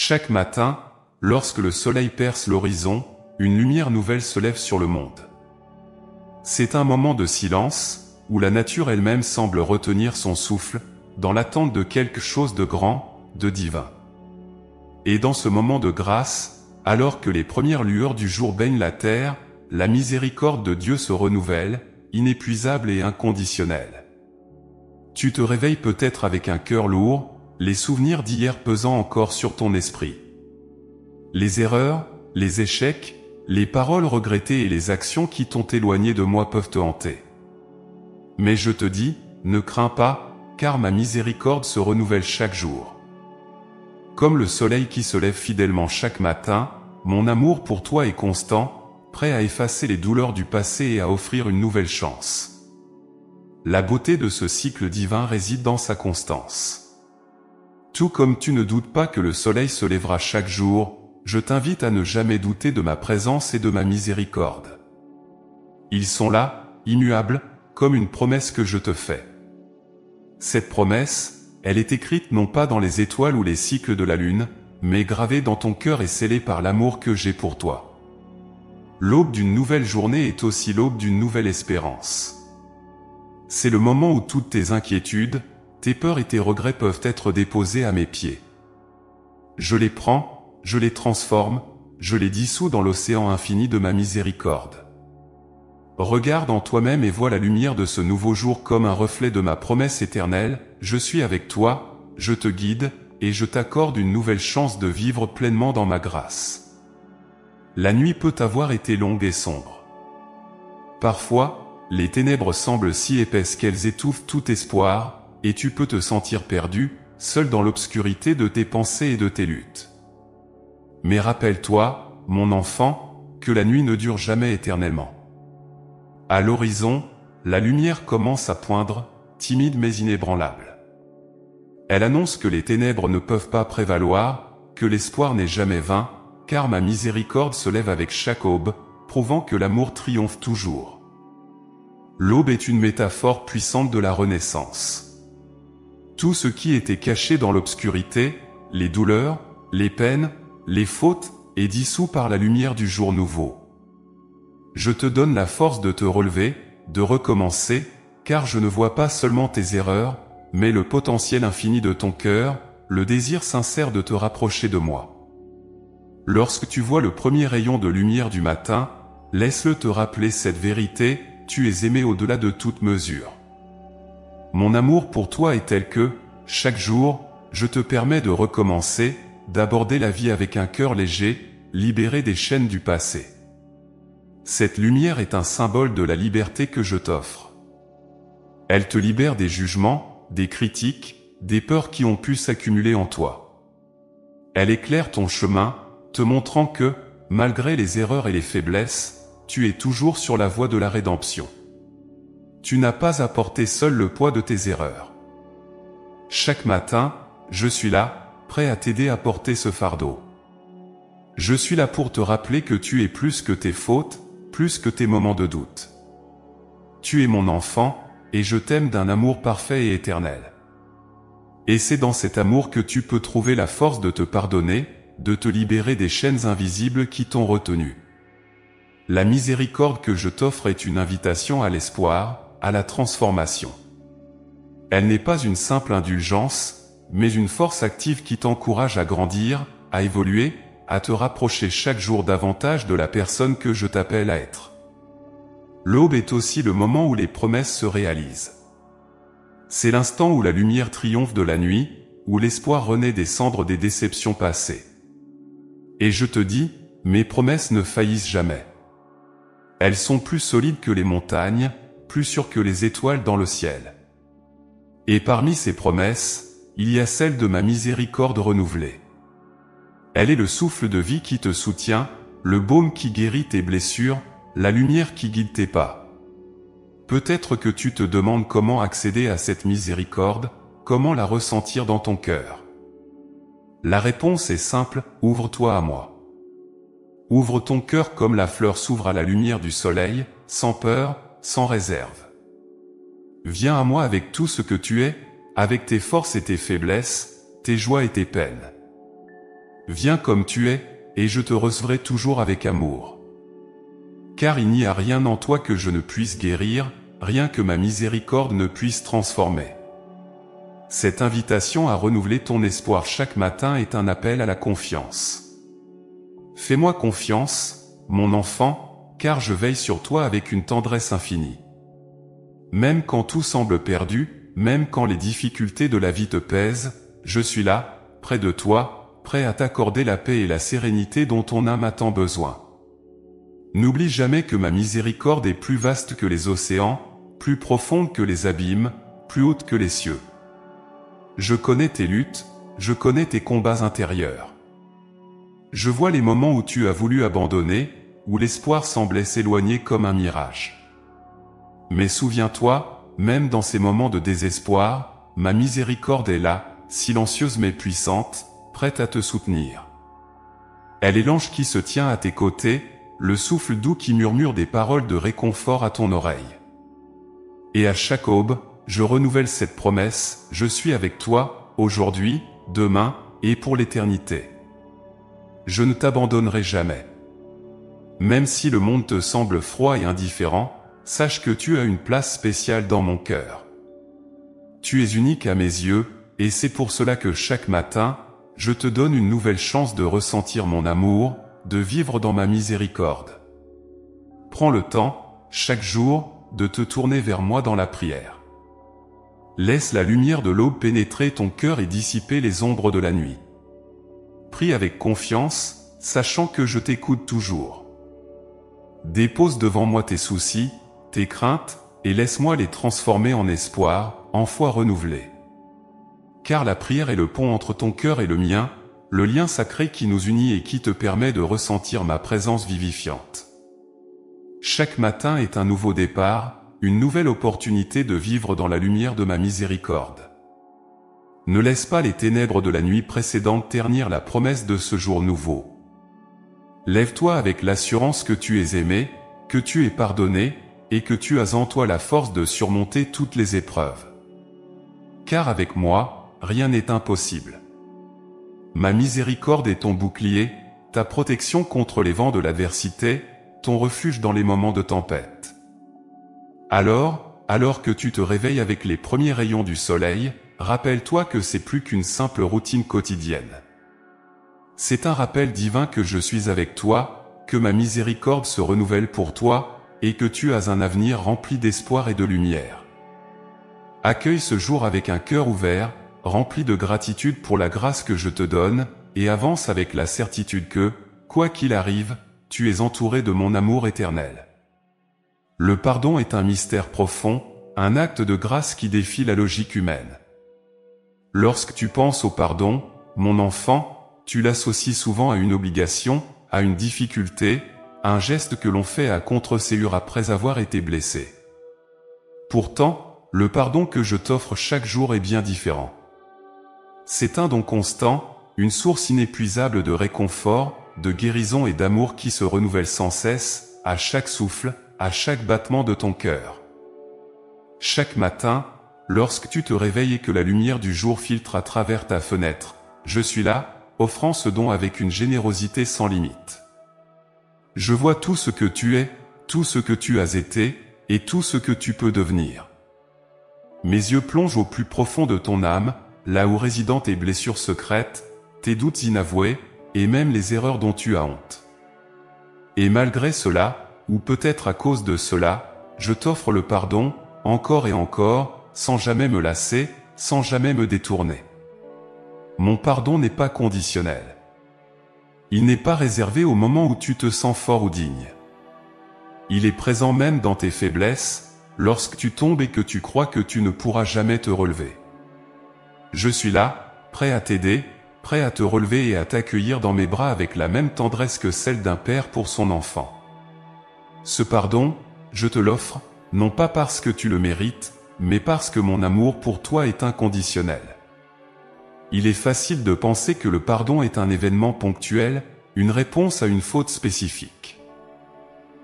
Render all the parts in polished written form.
Chaque matin, lorsque le soleil perce l'horizon, une lumière nouvelle se lève sur le monde. C'est un moment de silence, où la nature elle-même semble retenir son souffle, dans l'attente de quelque chose de grand, de divin. Et dans ce moment de grâce, alors que les premières lueurs du jour baignent la terre, la miséricorde de Dieu se renouvelle, inépuisable et inconditionnelle. Tu te réveilles peut-être avec un cœur lourd, les souvenirs d'hier pesant encore sur ton esprit. Les erreurs, les échecs, les paroles regrettées et les actions qui t'ont éloigné de moi peuvent te hanter. Mais je te dis, ne crains pas, car ma miséricorde se renouvelle chaque jour. Comme le soleil qui se lève fidèlement chaque matin, mon amour pour toi est constant, prêt à effacer les douleurs du passé et à offrir une nouvelle chance. La beauté de ce cycle divin réside dans sa constance. Tout comme tu ne doutes pas que le soleil se lèvera chaque jour, je t'invite à ne jamais douter de ma présence et de ma miséricorde. Ils sont là, immuables, comme une promesse que je te fais. Cette promesse, elle est écrite non pas dans les étoiles ou les cycles de la lune, mais gravée dans ton cœur et scellée par l'amour que j'ai pour toi. L'aube d'une nouvelle journée est aussi l'aube d'une nouvelle espérance. C'est le moment où toutes tes inquiétudes, tes peurs et tes regrets peuvent être déposés à mes pieds. Je les prends, je les transforme, je les dissous dans l'océan infini de ma miséricorde. Regarde en toi-même et vois la lumière de ce nouveau jour comme un reflet de ma promesse éternelle, je suis avec toi, je te guide, et je t'accorde une nouvelle chance de vivre pleinement dans ma grâce. La nuit peut avoir été longue et sombre. Parfois, les ténèbres semblent si épaisses qu'elles étouffent tout espoir, et tu peux te sentir perdu, seul dans l'obscurité de tes pensées et de tes luttes. Mais rappelle-toi, mon enfant, que la nuit ne dure jamais éternellement. À l'horizon, la lumière commence à poindre, timide mais inébranlable. Elle annonce que les ténèbres ne peuvent pas prévaloir, que l'espoir n'est jamais vain, car ma miséricorde se lève avec chaque aube, prouvant que l'amour triomphe toujours. L'aube est une métaphore puissante de la renaissance. Tout ce qui était caché dans l'obscurité, les douleurs, les peines, les fautes, est dissous par la lumière du jour nouveau. Je te donne la force de te relever, de recommencer, car je ne vois pas seulement tes erreurs, mais le potentiel infini de ton cœur, le désir sincère de te rapprocher de moi. Lorsque tu vois le premier rayon de lumière du matin, laisse-le te rappeler cette vérité, tu es aimé au-delà de toute mesure. Mon amour pour toi est tel que, chaque jour, je te permets de recommencer, d'aborder la vie avec un cœur léger, libéré des chaînes du passé. Cette lumière est un symbole de la liberté que je t'offre. Elle te libère des jugements, des critiques, des peurs qui ont pu s'accumuler en toi. Elle éclaire ton chemin, te montrant que, malgré les erreurs et les faiblesses, tu es toujours sur la voie de la rédemption. Tu n'as pas à porter seul le poids de tes erreurs. Chaque matin, je suis là, prêt à t'aider à porter ce fardeau. Je suis là pour te rappeler que tu es plus que tes fautes, plus que tes moments de doute. Tu es mon enfant, et je t'aime d'un amour parfait et éternel. Et c'est dans cet amour que tu peux trouver la force de te pardonner, de te libérer des chaînes invisibles qui t'ont retenu. La miséricorde que je t'offre est une invitation à l'espoir, à la transformation. Elle n'est pas une simple indulgence, mais une force active qui t'encourage à grandir, à évoluer, à te rapprocher chaque jour davantage de la personne que je t'appelle à être. L'aube est aussi le moment où les promesses se réalisent. C'est l'instant où la lumière triomphe de la nuit, où l'espoir renaît des cendres des déceptions passées. Et je te dis, mes promesses ne faillissent jamais. Elles sont plus solides que les montagnes, plus sûres que les étoiles dans le ciel. Et parmi ces promesses, il y a celle de ma miséricorde renouvelée. Elle est le souffle de vie qui te soutient, le baume qui guérit tes blessures, la lumière qui guide tes pas. Peut-être que tu te demandes comment accéder à cette miséricorde, comment la ressentir dans ton cœur. La réponse est simple, ouvre-toi à moi. Ouvre ton cœur comme la fleur s'ouvre à la lumière du soleil, sans peur, sans réserve. Viens à moi avec tout ce que tu es, avec tes forces et tes faiblesses, tes joies et tes peines. Viens comme tu es, et je te recevrai toujours avec amour. Car il n'y a rien en toi que je ne puisse guérir, rien que ma miséricorde ne puisse transformer. Cette invitation à renouveler ton espoir chaque matin est un appel à la confiance. Fais-moi confiance, mon enfant, car je veille sur toi avec une tendresse infinie. Même quand tout semble perdu, même quand les difficultés de la vie te pèsent, je suis là, près de toi, prêt à t'accorder la paix et la sérénité dont ton âme a tant besoin. N'oublie jamais que ma miséricorde est plus vaste que les océans, plus profonde que les abîmes, plus haute que les cieux. Je connais tes luttes, je connais tes combats intérieurs. Je vois les moments où tu as voulu abandonner, où l'espoir semblait s'éloigner comme un mirage. Mais souviens-toi, même dans ces moments de désespoir, ma miséricorde est là, silencieuse mais puissante, prête à te soutenir. Elle est l'ange qui se tient à tes côtés, le souffle doux qui murmure des paroles de réconfort à ton oreille. Et à chaque aube, je renouvelle cette promesse, je suis avec toi, aujourd'hui, demain, et pour l'éternité. Je ne t'abandonnerai jamais. Même si le monde te semble froid et indifférent, sache que tu as une place spéciale dans mon cœur. Tu es unique à mes yeux, et c'est pour cela que chaque matin, je te donne une nouvelle chance de ressentir mon amour, de vivre dans ma miséricorde. Prends le temps, chaque jour, de te tourner vers moi dans la prière. Laisse la lumière de l'aube pénétrer ton cœur et dissiper les ombres de la nuit. Prie avec confiance, sachant que je t'écoute toujours. Dépose devant moi tes soucis, tes craintes, et laisse-moi les transformer en espoir, en foi renouvelée. Car la prière est le pont entre ton cœur et le mien, le lien sacré qui nous unit et qui te permet de ressentir ma présence vivifiante. Chaque matin est un nouveau départ, une nouvelle opportunité de vivre dans la lumière de ma miséricorde. Ne laisse pas les ténèbres de la nuit précédente ternir la promesse de ce jour nouveau. Lève-toi avec l'assurance que tu es aimé, que tu es pardonné, et que tu as en toi la force de surmonter toutes les épreuves. Car avec moi, rien n'est impossible. Ma miséricorde est ton bouclier, ta protection contre les vents de l'adversité, ton refuge dans les moments de tempête. Alors que tu te réveilles avec les premiers rayons du soleil, rappelle-toi que c'est plus qu'une simple routine quotidienne. C'est un rappel divin que je suis avec toi, que ma miséricorde se renouvelle pour toi, et que tu as un avenir rempli d'espoir et de lumière. Accueille ce jour avec un cœur ouvert, rempli de gratitude pour la grâce que je te donne, et avance avec la certitude que, quoi qu'il arrive, tu es entouré de mon amour éternel. Le pardon est un mystère profond, un acte de grâce qui défie la logique humaine. Lorsque tu penses au pardon, mon enfant, tu l'associes souvent à une obligation, à une difficulté, à un geste que l'on fait à contre-ségur après avoir été blessé. Pourtant, le pardon que je t'offre chaque jour est bien différent. C'est un don constant, une source inépuisable de réconfort, de guérison et d'amour qui se renouvelle sans cesse, à chaque souffle, à chaque battement de ton cœur. Chaque matin, lorsque tu te réveilles et que la lumière du jour filtre à travers ta fenêtre, je suis là, offrant ce don avec une générosité sans limite. Je vois tout ce que tu es, tout ce que tu as été, et tout ce que tu peux devenir. Mes yeux plongent au plus profond de ton âme, là où résident tes blessures secrètes, tes doutes inavoués, et même les erreurs dont tu as honte. Et malgré cela, ou peut-être à cause de cela, je t'offre le pardon, encore et encore, sans jamais me lasser, sans jamais me détourner. Mon pardon n'est pas conditionnel. Il n'est pas réservé au moment où tu te sens fort ou digne. Il est présent même dans tes faiblesses, lorsque tu tombes et que tu crois que tu ne pourras jamais te relever. Je suis là, prêt à t'aider, prêt à te relever et à t'accueillir dans mes bras avec la même tendresse que celle d'un père pour son enfant. Ce pardon, je te l'offre, non pas parce que tu le mérites, mais parce que mon amour pour toi est inconditionnel. Il est facile de penser que le pardon est un événement ponctuel, une réponse à une faute spécifique.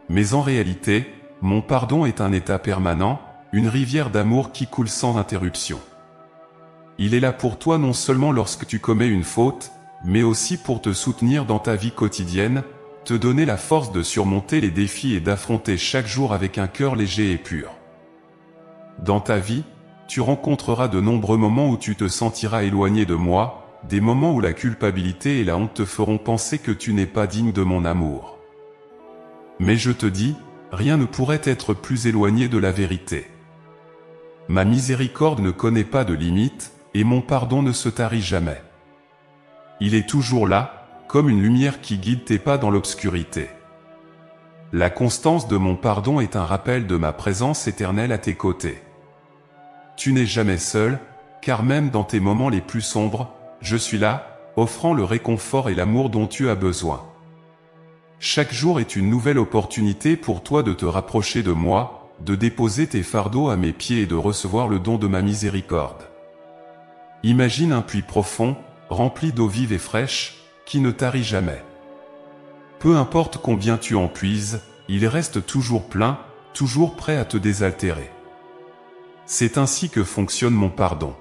Mais en réalité, mon pardon est un état permanent, une rivière d'amour qui coule sans interruption. Il est là pour toi non seulement lorsque tu commets une faute, mais aussi pour te soutenir dans ta vie quotidienne, te donner la force de surmonter les défis et d'affronter chaque jour avec un cœur léger et pur. Dans ta vie, tu rencontreras de nombreux moments où tu te sentiras éloigné de moi, des moments où la culpabilité et la honte te feront penser que tu n'es pas digne de mon amour. Mais je te dis, rien ne pourrait être plus éloigné de la vérité. Ma miséricorde ne connaît pas de limite, et mon pardon ne se tarit jamais. Il est toujours là, comme une lumière qui guide tes pas dans l'obscurité. La constance de mon pardon est un rappel de ma présence éternelle à tes côtés. Tu n'es jamais seul, car même dans tes moments les plus sombres, je suis là, offrant le réconfort et l'amour dont tu as besoin. Chaque jour est une nouvelle opportunité pour toi de te rapprocher de moi, de déposer tes fardeaux à mes pieds et de recevoir le don de ma miséricorde. Imagine un puits profond, rempli d'eau vive et fraîche, qui ne tarit jamais. Peu importe combien tu en puises, il reste toujours plein, toujours prêt à te désaltérer. C'est ainsi que fonctionne mon pardon.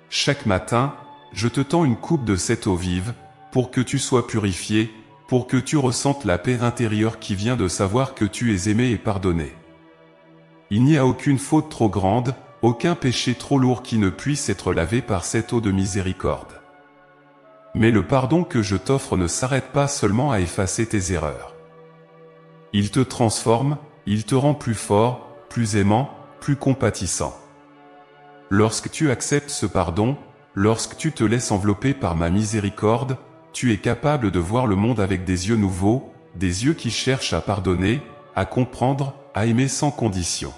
Chaque matin, je te tends une coupe de cette eau vive, pour que tu sois purifié, pour que tu ressentes la paix intérieure qui vient de savoir que tu es aimé et pardonné. Il n'y a aucune faute trop grande, aucun péché trop lourd qui ne puisse être lavé par cette eau de miséricorde. Mais le pardon que je t'offre ne s'arrête pas seulement à effacer tes erreurs. Il te transforme, il te rend plus fort, plus aimant, plus compatissant. Lorsque tu acceptes ce pardon, lorsque tu te laisses envelopper par ma miséricorde, tu es capable de voir le monde avec des yeux nouveaux, des yeux qui cherchent à pardonner, à comprendre, à aimer sans condition.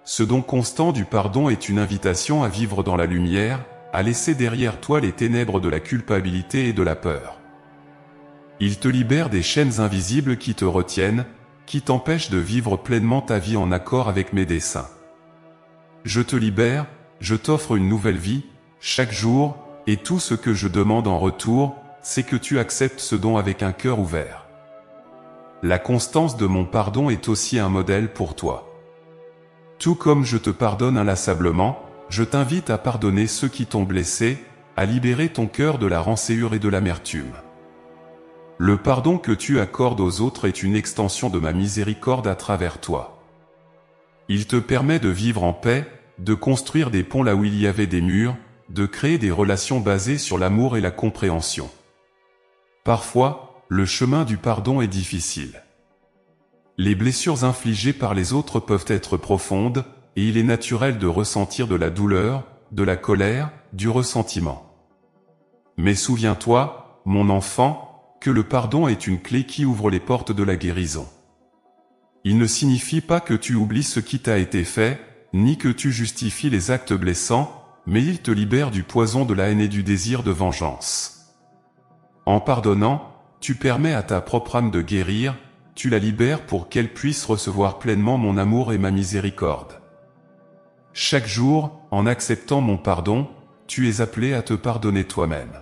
Ce don constant du pardon est une invitation à vivre dans la lumière, à laisser derrière toi les ténèbres de la culpabilité et de la peur. Il te libère des chaînes invisibles qui te retiennent, qui t'empêchent de vivre pleinement ta vie en accord avec mes desseins. Je te libère, je t'offre une nouvelle vie, chaque jour, et tout ce que je demande en retour, c'est que tu acceptes ce don avec un cœur ouvert. La constance de mon pardon est aussi un modèle pour toi. Tout comme je te pardonne inlassablement, je t'invite à pardonner ceux qui t'ont blessé, à libérer ton cœur de la rancœur et de l'amertume. Le pardon que tu accordes aux autres est une extension de ma miséricorde à travers toi. Il te permet de vivre en paix, de construire des ponts là où il y avait des murs, de créer des relations basées sur l'amour et la compréhension. Parfois, le chemin du pardon est difficile. Les blessures infligées par les autres peuvent être profondes, et il est naturel de ressentir de la douleur, de la colère, du ressentiment. Mais souviens-toi, mon enfant, que le pardon est une clé qui ouvre les portes de la guérison. Il ne signifie pas que tu oublies ce qui t'a été fait, ni que tu justifies les actes blessants, mais il te libère du poison de la haine et du désir de vengeance. En pardonnant, tu permets à ta propre âme de guérir, tu la libères pour qu'elle puisse recevoir pleinement mon amour et ma miséricorde. Chaque jour, en acceptant mon pardon, tu es appelé à te pardonner toi-même.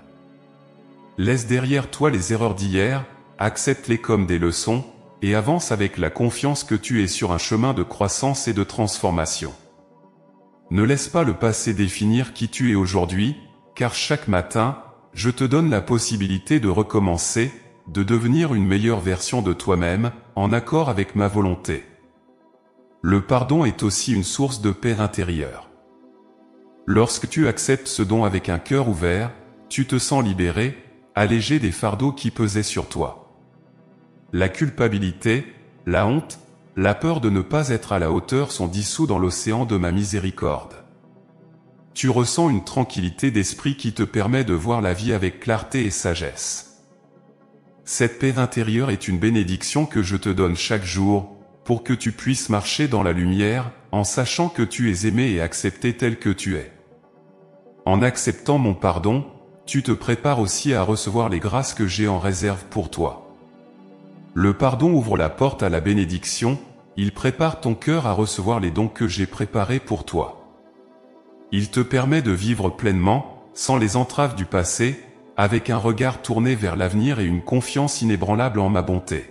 Laisse derrière toi les erreurs d'hier, accepte-les comme des leçons, et avance avec la confiance que tu es sur un chemin de croissance et de transformation. Ne laisse pas le passé définir qui tu es aujourd'hui, car chaque matin, je te donne la possibilité de recommencer, de devenir une meilleure version de toi-même, en accord avec ma volonté. Le pardon est aussi une source de paix intérieure. Lorsque tu acceptes ce don avec un cœur ouvert, tu te sens libéré, allégé des fardeaux qui pesaient sur toi. La culpabilité, la honte, la peur de ne pas être à la hauteur sont dissous dans l'océan de ma miséricorde. Tu ressens une tranquillité d'esprit qui te permet de voir la vie avec clarté et sagesse. Cette paix intérieure est une bénédiction que je te donne chaque jour, pour que tu puisses marcher dans la lumière, en sachant que tu es aimé et accepté tel que tu es. En acceptant mon pardon, tu te prépares aussi à recevoir les grâces que j'ai en réserve pour toi. Le pardon ouvre la porte à la bénédiction, il prépare ton cœur à recevoir les dons que j'ai préparés pour toi. Il te permet de vivre pleinement, sans les entraves du passé, avec un regard tourné vers l'avenir et une confiance inébranlable en ma bonté.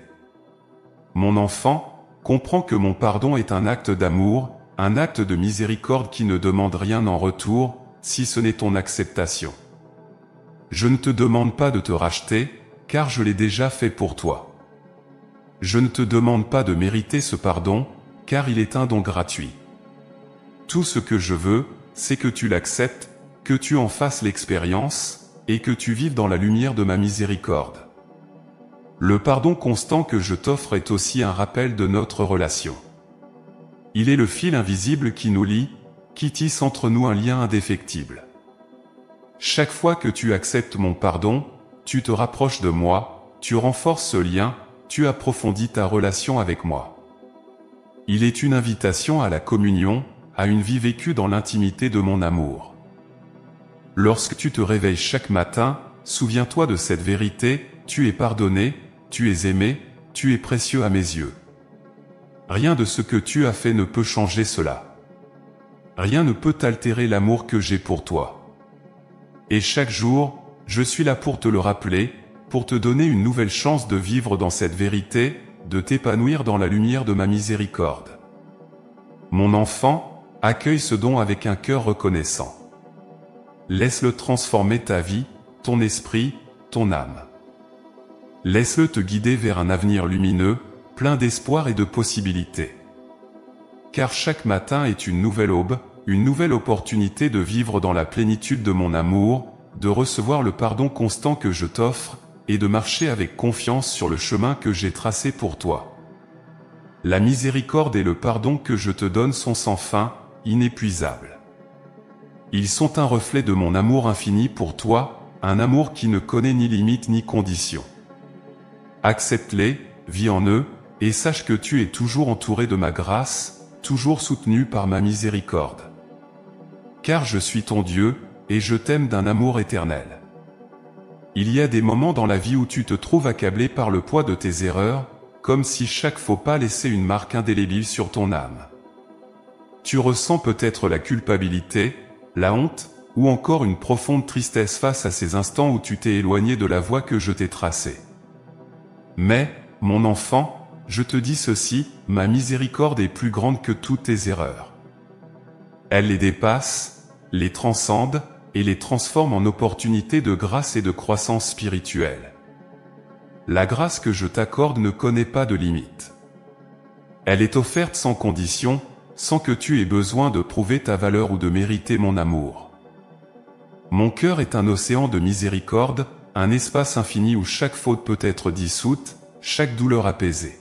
Mon enfant, comprends que mon pardon est un acte d'amour, un acte de miséricorde qui ne demande rien en retour, si ce n'est ton acceptation. je ne te demande pas de te racheter, car je l'ai déjà fait pour toi. Je ne te demande pas de mériter ce pardon, car il est un don gratuit. Tout ce que je veux, c'est que tu l'acceptes, que tu en fasses l'expérience, et que tu vives dans la lumière de ma miséricorde. Le pardon constant que je t'offre est aussi un rappel de notre relation. Il est le fil invisible qui nous lie, qui tisse entre nous un lien indéfectible. Chaque fois que tu acceptes mon pardon, tu te rapproches de moi, tu renforces ce lien, tu approfondis ta relation avec moi. Il est une invitation à la communion, à une vie vécue dans l'intimité de mon amour. Lorsque tu te réveilles chaque matin, souviens-toi de cette vérité, tu es pardonné, tu es aimé, tu es précieux à mes yeux. Rien de ce que tu as fait ne peut changer cela. Rien ne peut altérer l'amour que j'ai pour toi. Et chaque jour, je suis là pour te le rappeler, pour te donner une nouvelle chance de vivre dans cette vérité, de t'épanouir dans la lumière de ma miséricorde. Mon enfant, accueille ce don avec un cœur reconnaissant. Laisse-le transformer ta vie, ton esprit, ton âme. Laisse-le te guider vers un avenir lumineux, plein d'espoir et de possibilités. Car chaque matin est une nouvelle aube, une nouvelle opportunité de vivre dans la plénitude de mon amour, de recevoir le pardon constant que je t'offre, et de marcher avec confiance sur le chemin que j'ai tracé pour toi. La miséricorde et le pardon que je te donne sont sans fin, inépuisables. Ils sont un reflet de mon amour infini pour toi, un amour qui ne connaît ni limite ni condition. Accepte-les, vis en eux, et sache que tu es toujours entouré de ma grâce, toujours soutenu par ma miséricorde. Car je suis ton Dieu, et je t'aime d'un amour éternel. Il y a des moments dans la vie où tu te trouves accablé par le poids de tes erreurs, comme si chaque faux pas laissait une marque indélébile sur ton âme. Tu ressens peut-être la culpabilité, la honte, ou encore une profonde tristesse face à ces instants où tu t'es éloigné de la voie que je t'ai tracée. Mais, mon enfant, je te dis ceci, ma miséricorde est plus grande que toutes tes erreurs. Elle les dépasse, les transcende, et les transforme en opportunités de grâce et de croissance spirituelle. La grâce que je t'accorde ne connaît pas de limite. Elle est offerte sans condition, sans que tu aies besoin de prouver ta valeur ou de mériter mon amour. Mon cœur est un océan de miséricorde, un espace infini où chaque faute peut être dissoute, chaque douleur apaisée.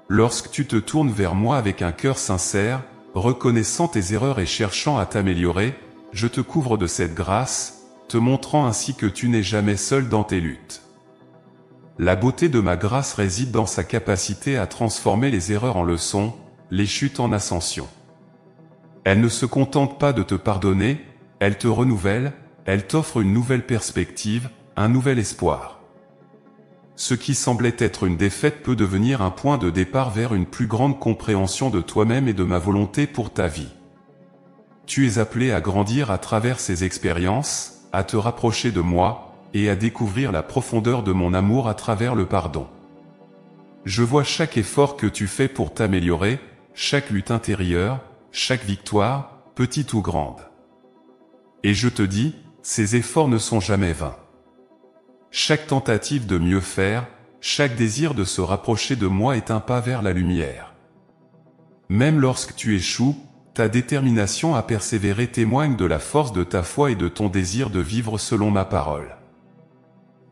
Lorsque tu te tournes vers moi avec un cœur sincère, reconnaissant tes erreurs et cherchant à t'améliorer, je te couvre de cette grâce, te montrant ainsi que tu n'es jamais seul dans tes luttes. La beauté de ma grâce réside dans sa capacité à transformer les erreurs en leçons, les chutes en ascension. Elle ne se contente pas de te pardonner, elle te renouvelle, elle t'offre une nouvelle perspective, un nouvel espoir. Ce qui semblait être une défaite peut devenir un point de départ vers une plus grande compréhension de toi-même et de ma volonté pour ta vie. Tu es appelé à grandir à travers ces expériences, à te rapprocher de moi, et à découvrir la profondeur de mon amour à travers le pardon. Je vois chaque effort que tu fais pour t'améliorer, chaque lutte intérieure, chaque victoire, petite ou grande. Et je te dis, ces efforts ne sont jamais vains. Chaque tentative de mieux faire, chaque désir de se rapprocher de moi est un pas vers la lumière. Même lorsque tu échoues, ta détermination à persévérer témoigne de la force de ta foi et de ton désir de vivre selon ma parole.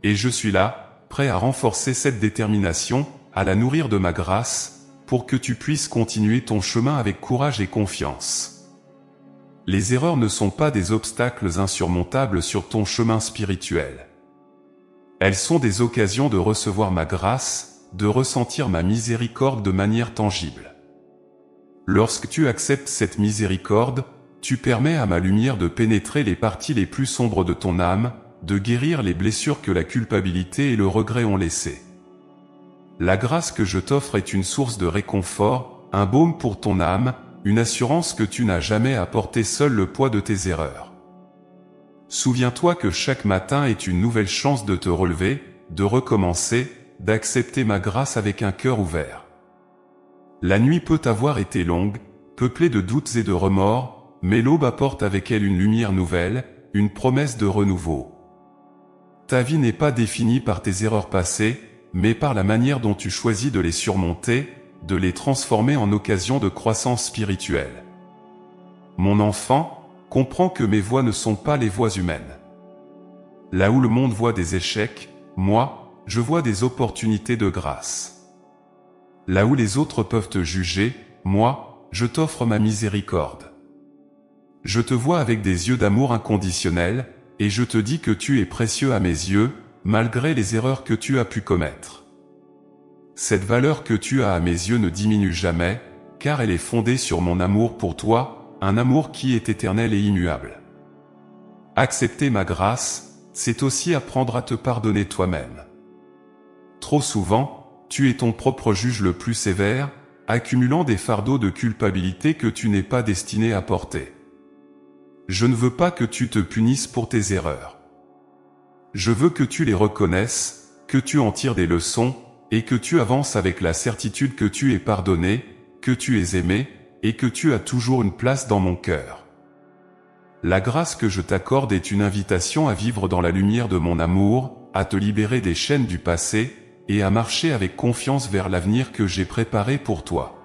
Et je suis là, prêt à renforcer cette détermination, à la nourrir de ma grâce, pour que tu puisses continuer ton chemin avec courage et confiance. Les erreurs ne sont pas des obstacles insurmontables sur ton chemin spirituel. Elles sont des occasions de recevoir ma grâce, de ressentir ma miséricorde de manière tangible. Lorsque tu acceptes cette miséricorde, tu permets à ma lumière de pénétrer les parties les plus sombres de ton âme, de guérir les blessures que la culpabilité et le regret ont laissées. La grâce que je t'offre est une source de réconfort, un baume pour ton âme, une assurance que tu n'as jamais à porter seul le poids de tes erreurs. Souviens-toi que chaque matin est une nouvelle chance de te relever, de recommencer, d'accepter ma grâce avec un cœur ouvert. La nuit peut avoir été longue, peuplée de doutes et de remords, mais l'aube apporte avec elle une lumière nouvelle, une promesse de renouveau. ta vie n'est pas définie par tes erreurs passées, mais par la manière dont tu choisis de les surmonter, de les transformer en occasion de croissance spirituelle. Mon enfant, comprends que mes voies ne sont pas les voies humaines. Là où le monde voit des échecs, moi, je vois des opportunités de grâce. Là où les autres peuvent te juger, moi, je t'offre ma miséricorde. Je te vois avec des yeux d'amour inconditionnel, et je te dis que tu es précieux à mes yeux, malgré les erreurs que tu as pu commettre. Cette valeur que tu as à mes yeux ne diminue jamais, car elle est fondée sur mon amour pour toi, un amour qui est éternel et immuable. Accepter ma grâce, c'est aussi apprendre à te pardonner toi-même. Trop souvent, tu es ton propre juge le plus sévère, accumulant des fardeaux de culpabilité que tu n'es pas destiné à porter. Je ne veux pas que tu te punisses pour tes erreurs. Je veux que tu les reconnaisses, que tu en tires des leçons, et que tu avances avec la certitude que tu es pardonné, que tu es aimé, et que tu as toujours une place dans mon cœur. La grâce que je t'accorde est une invitation à vivre dans la lumière de mon amour, à te libérer des chaînes du passé, et à marcher avec confiance vers l'avenir que j'ai préparé pour toi.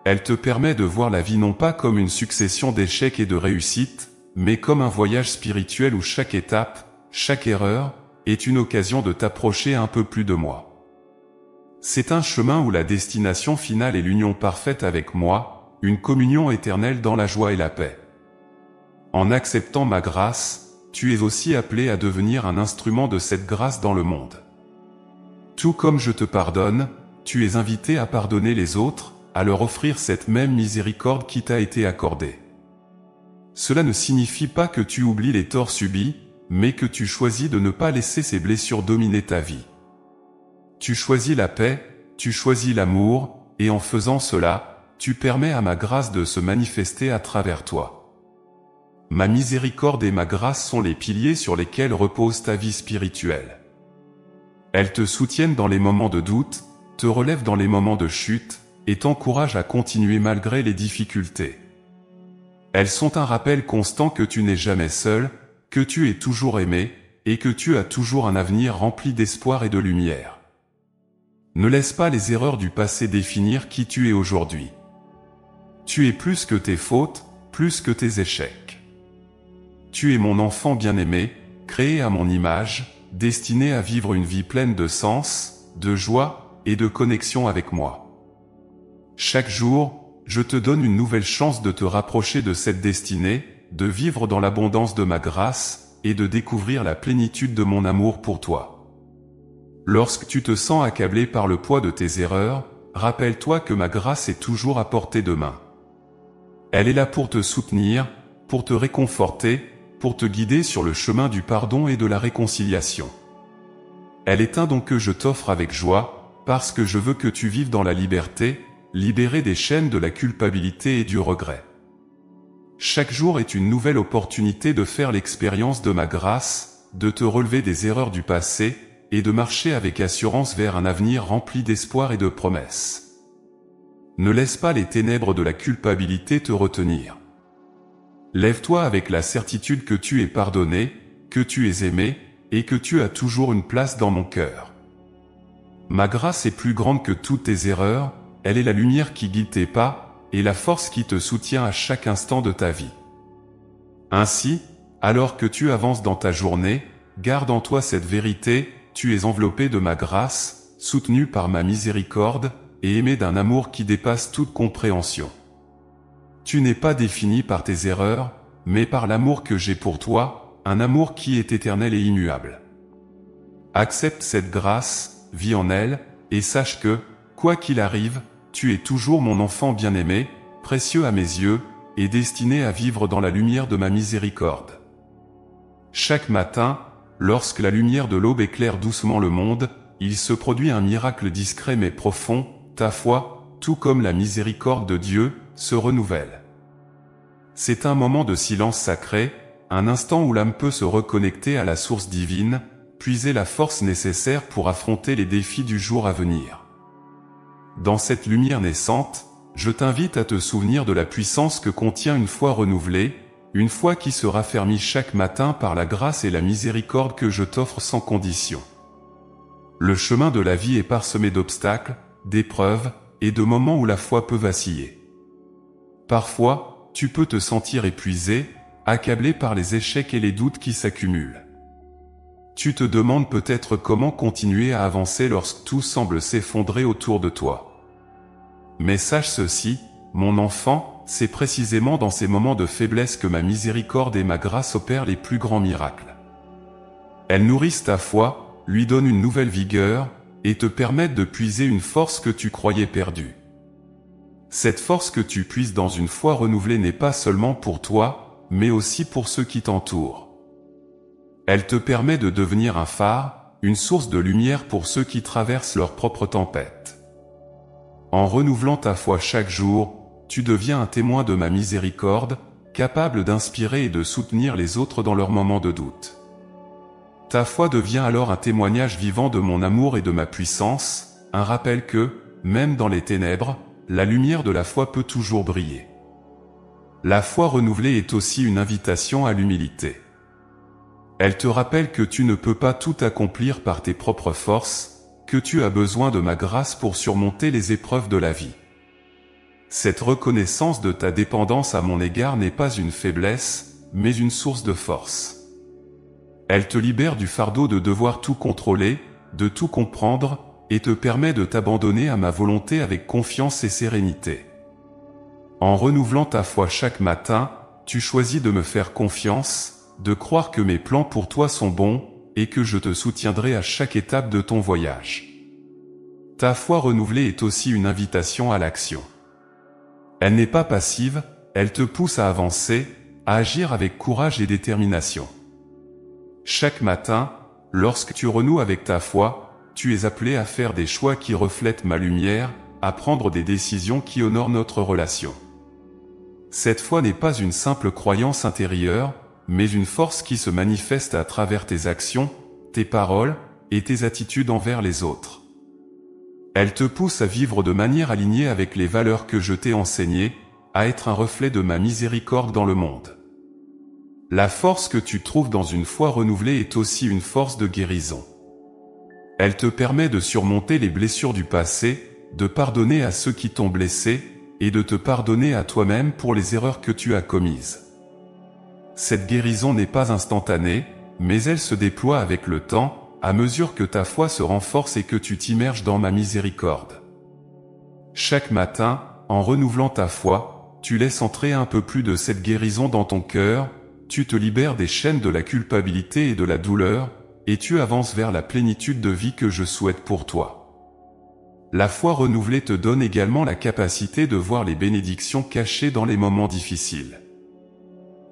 Elle te permet de voir la vie non pas comme une succession d'échecs et de réussites, mais comme un voyage spirituel où chaque étape, chaque erreur, est une occasion de t'approcher un peu plus de moi. C'est un chemin où la destination finale est l'union parfaite avec moi, une communion éternelle dans la joie et la paix. En acceptant ma grâce, tu es aussi appelé à devenir un instrument de cette grâce dans le monde. Tout comme je te pardonne, tu es invité à pardonner les autres, à leur offrir cette même miséricorde qui t'a été accordée. Cela ne signifie pas que tu oublies les torts subis, mais que tu choisis de ne pas laisser ces blessures dominer ta vie. Tu choisis la paix, tu choisis l'amour, et en faisant cela, tu permets à ma grâce de se manifester à travers toi. Ma miséricorde et ma grâce sont les piliers sur lesquels repose ta vie spirituelle. Elles te soutiennent dans les moments de doute, te relèvent dans les moments de chute, et t'encouragent à continuer malgré les difficultés. Elles sont un rappel constant que tu n'es jamais seul, que tu es toujours aimé, et que tu as toujours un avenir rempli d'espoir et de lumière. Ne laisse pas les erreurs du passé définir qui tu es aujourd'hui. Tu es plus que tes fautes, plus que tes échecs. Tu es mon enfant bien-aimé, créé à mon image, destiné à vivre une vie pleine de sens, de joie et de connexion avec moi. Chaque jour, je te donne une nouvelle chance de te rapprocher de cette destinée, de vivre dans l'abondance de ma grâce, et de découvrir la plénitude de mon amour pour toi. Lorsque tu te sens accablé par le poids de tes erreurs, rappelle-toi que ma grâce est toujours à portée de main. Elle est là pour te soutenir, pour te réconforter, pour te guider sur le chemin du pardon et de la réconciliation. Elle est un don que je t'offre avec joie, parce que je veux que tu vives dans la liberté, libéré des chaînes de la culpabilité et du regret. Chaque jour est une nouvelle opportunité de faire l'expérience de ma grâce, de te relever des erreurs du passé, et de marcher avec assurance vers un avenir rempli d'espoir et de promesses. Ne laisse pas les ténèbres de la culpabilité te retenir. Lève-toi avec la certitude que tu es pardonné, que tu es aimé, et que tu as toujours une place dans mon cœur. Ma grâce est plus grande que toutes tes erreurs, elle est la lumière qui guide tes pas, et la force qui te soutient à chaque instant de ta vie. Ainsi, alors que tu avances dans ta journée, garde en toi cette vérité, tu es enveloppé de ma grâce, soutenu par ma miséricorde, et aimé d'un amour qui dépasse toute compréhension. Tu n'es pas défini par tes erreurs, mais par l'amour que j'ai pour toi, un amour qui est éternel et immuable. Accepte cette grâce, vis en elle, et sache que, quoi qu'il arrive, tu es toujours mon enfant bien-aimé, précieux à mes yeux, et destiné à vivre dans la lumière de ma miséricorde. Chaque matin, lorsque la lumière de l'aube éclaire doucement le monde, il se produit un miracle discret mais profond, ta foi, tout comme la miséricorde de Dieu, se renouvelle. C'est un moment de silence sacré, un instant où l'âme peut se reconnecter à la source divine, puiser la force nécessaire pour affronter les défis du jour à venir. Dans cette lumière naissante, je t'invite à te souvenir de la puissance que contient une foi renouvelée, une foi qui se raffermit chaque matin par la grâce et la miséricorde que je t'offre sans condition. Le chemin de la vie est parsemé d'obstacles, d'épreuves, et de moments où la foi peut vaciller. Parfois, tu peux te sentir épuisé, accablé par les échecs et les doutes qui s'accumulent. Tu te demandes peut-être comment continuer à avancer lorsque tout semble s'effondrer autour de toi. Mais sache ceci, mon enfant, c'est précisément dans ces moments de faiblesse que ma miséricorde et ma grâce opèrent les plus grands miracles. Elles nourrissent ta foi, lui donnent une nouvelle vigueur, et te permettent de puiser une force que tu croyais perdue. Cette force que tu puises dans une foi renouvelée n'est pas seulement pour toi, mais aussi pour ceux qui t'entourent. Elle te permet de devenir un phare, une source de lumière pour ceux qui traversent leur propre tempête. En renouvelant ta foi chaque jour, tu deviens un témoin de ma miséricorde, capable d'inspirer et de soutenir les autres dans leurs moments de doute. Ta foi devient alors un témoignage vivant de mon amour et de ma puissance, un rappel que, même dans les ténèbres, la lumière de la foi peut toujours briller. La foi renouvelée est aussi une invitation à l'humilité. Elle te rappelle que tu ne peux pas tout accomplir par tes propres forces, que tu as besoin de ma grâce pour surmonter les épreuves de la vie. Cette reconnaissance de ta dépendance à mon égard n'est pas une faiblesse, mais une source de force. Elle te libère du fardeau de devoir tout contrôler, de tout comprendre, et te permet de t'abandonner à ma volonté avec confiance et sérénité. En renouvelant ta foi chaque matin, tu choisis de me faire confiance, de croire que mes plans pour toi sont bons, et que je te soutiendrai à chaque étape de ton voyage. Ta foi renouvelée est aussi une invitation à l'action. Elle n'est pas passive, elle te pousse à avancer, à agir avec courage et détermination. Chaque matin, lorsque tu renoues avec ta foi, tu es appelé à faire des choix qui reflètent ma lumière, à prendre des décisions qui honorent notre relation. Cette foi n'est pas une simple croyance intérieure, mais une force qui se manifeste à travers tes actions, tes paroles et tes attitudes envers les autres. Elle te pousse à vivre de manière alignée avec les valeurs que je t'ai enseignées, à être un reflet de ma miséricorde dans le monde. La force que tu trouves dans une foi renouvelée est aussi une force de guérison. Elle te permet de surmonter les blessures du passé, de pardonner à ceux qui t'ont blessé, et de te pardonner à toi-même pour les erreurs que tu as commises. Cette guérison n'est pas instantanée, mais elle se déploie avec le temps, à mesure que ta foi se renforce et que tu t'immerges dans ma miséricorde. Chaque matin, en renouvelant ta foi, tu laisses entrer un peu plus de cette guérison dans ton cœur, tu te libères des chaînes de la culpabilité et de la douleur, et tu avances vers la plénitude de vie que je souhaite pour toi. La foi renouvelée te donne également la capacité de voir les bénédictions cachées dans les moments difficiles.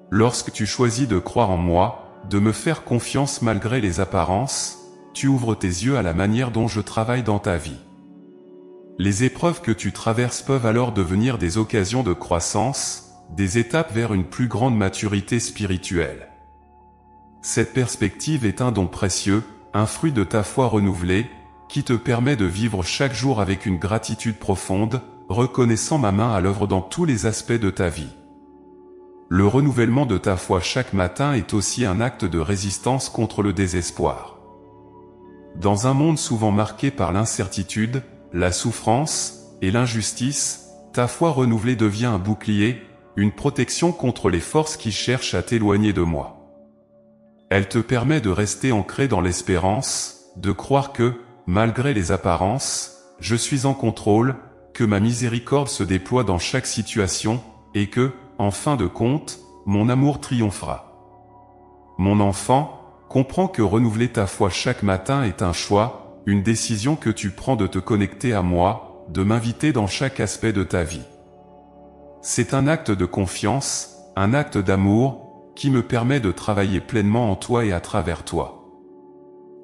Lorsque tu choisis de croire en moi, de me faire confiance malgré les apparences, tu ouvres tes yeux à la manière dont je travaille dans ta vie. Les épreuves que tu traverses peuvent alors devenir des occasions de croissance, des étapes vers une plus grande maturité spirituelle. Cette perspective est un don précieux, un fruit de ta foi renouvelée, qui te permet de vivre chaque jour avec une gratitude profonde, reconnaissant ma main à l'œuvre dans tous les aspects de ta vie. Le renouvellement de ta foi chaque matin est aussi un acte de résistance contre le désespoir. Dans un monde souvent marqué par l'incertitude, la souffrance et l'injustice, ta foi renouvelée devient un bouclier, une protection contre les forces qui cherchent à t'éloigner de moi. Elle te permet de rester ancré dans l'espérance, de croire que, malgré les apparences, je suis en contrôle, que ma miséricorde se déploie dans chaque situation, et que, en fin de compte, mon amour triomphera. Mon enfant, comprends que renouveler ta foi chaque matin est un choix, une décision que tu prends de te connecter à moi, de m'inviter dans chaque aspect de ta vie. C'est un acte de confiance, un acte d'amour, qui me permet de travailler pleinement en toi et à travers toi.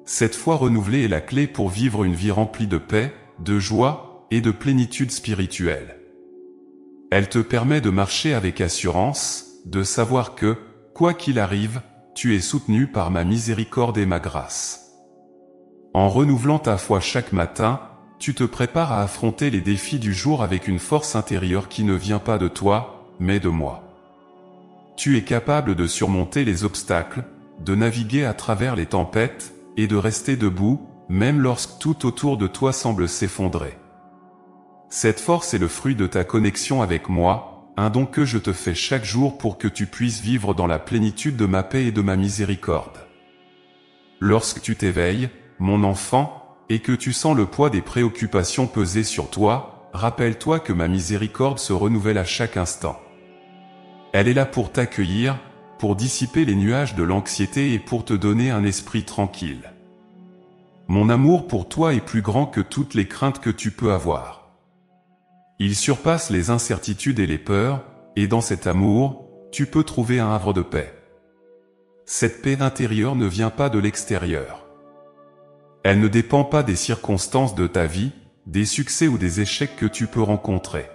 Cette foi renouvelée est la clé pour vivre une vie remplie de paix, de joie et de plénitude spirituelle. Elle te permet de marcher avec assurance, de savoir que, quoi qu'il arrive, tu es soutenu par ma miséricorde et ma grâce. En renouvelant ta foi chaque matin, tu te prépares à affronter les défis du jour avec une force intérieure qui ne vient pas de toi, mais de moi. tu es capable de surmonter les obstacles, de naviguer à travers les tempêtes, et de rester debout, même lorsque tout autour de toi semble s'effondrer. Cette force est le fruit de ta connexion avec moi, un don que je te fais chaque jour pour que tu puisses vivre dans la plénitude de ma paix et de ma miséricorde. Lorsque tu t'éveilles, mon enfant, et que tu sens le poids des préoccupations peser sur toi, rappelle-toi que ma miséricorde se renouvelle à chaque instant. Elle est là pour t'accueillir, pour dissiper les nuages de l'anxiété et pour te donner un esprit tranquille. Mon amour pour toi est plus grand que toutes les craintes que tu peux avoir. Il surpasse les incertitudes et les peurs, et dans cet amour, tu peux trouver un havre de paix. Cette paix intérieure ne vient pas de l'extérieur. Elle ne dépend pas des circonstances de ta vie, des succès ou des échecs que tu peux rencontrer.